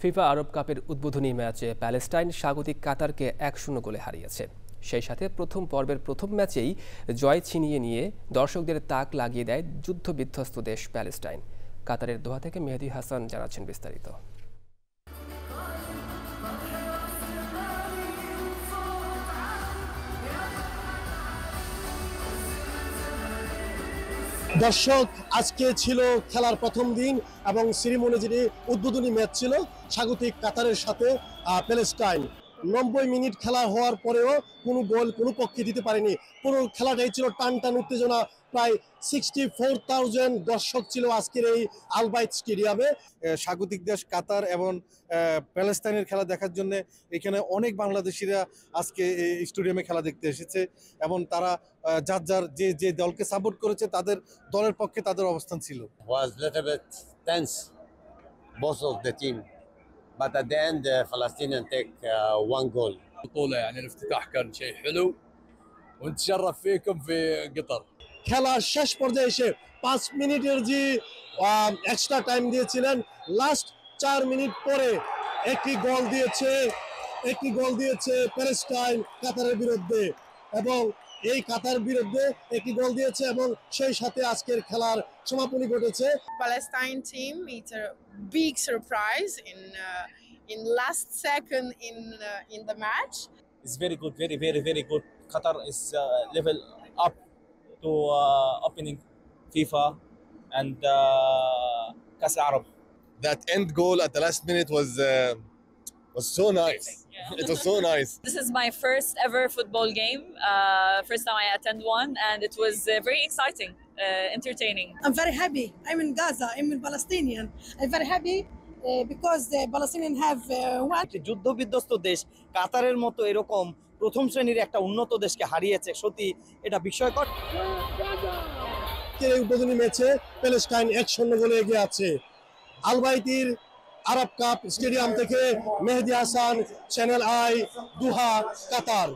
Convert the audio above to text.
FIFA আরব কাপের উদ্বোধনী ম্যাচে প্যালেস্টাইন স্বাগতিক কাতারকে 1-0 গোলে হারিয়েছে। সেই সাথে প্রথম পর্বের প্রথম ম্যাচেই জয় ছিনিয়ে নিয়ে দর্শকদের তাক লাগিয়ে দেয় যুদ্ধবিধ্বস্ত দেশ প্যালেস্টাইন। কাতারের দোহা থেকে মেহেদী হাসান জানাচ্ছেন বিস্তারিত। দর্শক, আজকে ছিল খেলার প্রথম দিন এবং সেরিমনি যেটি উদ্বোধনী ম্যাচ ছিল স্বাগতিক কাতারের সাথে প্যালেস্টাইন। 90 মিনিট খেলা হওয়ার পরেও কোনো গোল কোনো পক্ষে দিতে পারেনি। পুরো খেলাটাই ছিল টান টান উত্তেজনা। প্রায় 64,000 দর্শক ছিল আজকের এই আল বাইত স্টেডিয়ামে। স্বাগতিক দেশ কাতার এবং প্যালেস্তাইনের খেলা দেখার জন্য এখানে অনেক বাংলাদেশিরা আজকে এই স্টেডিয়ামে খেলা দেখতে এসেছে এবং তারা যার যার যে যে দলকে সাপোর্ট করেছে তাদের দলের পক্ষে তাদের অবস্থান ছিল। Was little bit tense, both of the team, but at the end Palestinian take one goal. البطولة يعني الافتتاح كان شيء حلو ونتشرف فيكم في قطر. খেলার শেষ পর্যায়ে এসে 5 মিনিটের যে এক্সট্রা টাইম দিয়েছিলেন, লাস্ট 4 মিনিট পরে একটি গোল দিয়েছে প্যালেস্টাইন কাতারের বিরুদ্ধে এবং এই কাতার বিরুদ্ধে একটি গোল দিয়েছে এবং সেই সাথে আজকের খেলার সমাপনী ঘটেছে। Palestine team, it's a big surprise in last second in the match. It's very good, very good. Qatar is level up to opening FIFA and Kas Arab. That end goal at the last minute was so nice. It was so nice. This is my first ever football game. First time I attend one, and it was very exciting, entertaining. I'm very happy. I'm in Gaza. I'm a Palestinian. I'm very happy because the Palestinians have won. যুদ্ধবিধ্বস্ত দেশ কাতারের মতো এরকম প্রথম শ্রেণীর একটা উন্নত দেশকে হারিয়েছে, সত্যি এটা বিস্ময়কর। এই উদ্বোধনী ম্যাচে প্যালেস্টাইন 1-0 গোলে এগিয়ে আছে। আল বাইতির আরব কাপ স্টেডিয়াম থেকে Mehedi Hasan, channel I, Doha, Qatar.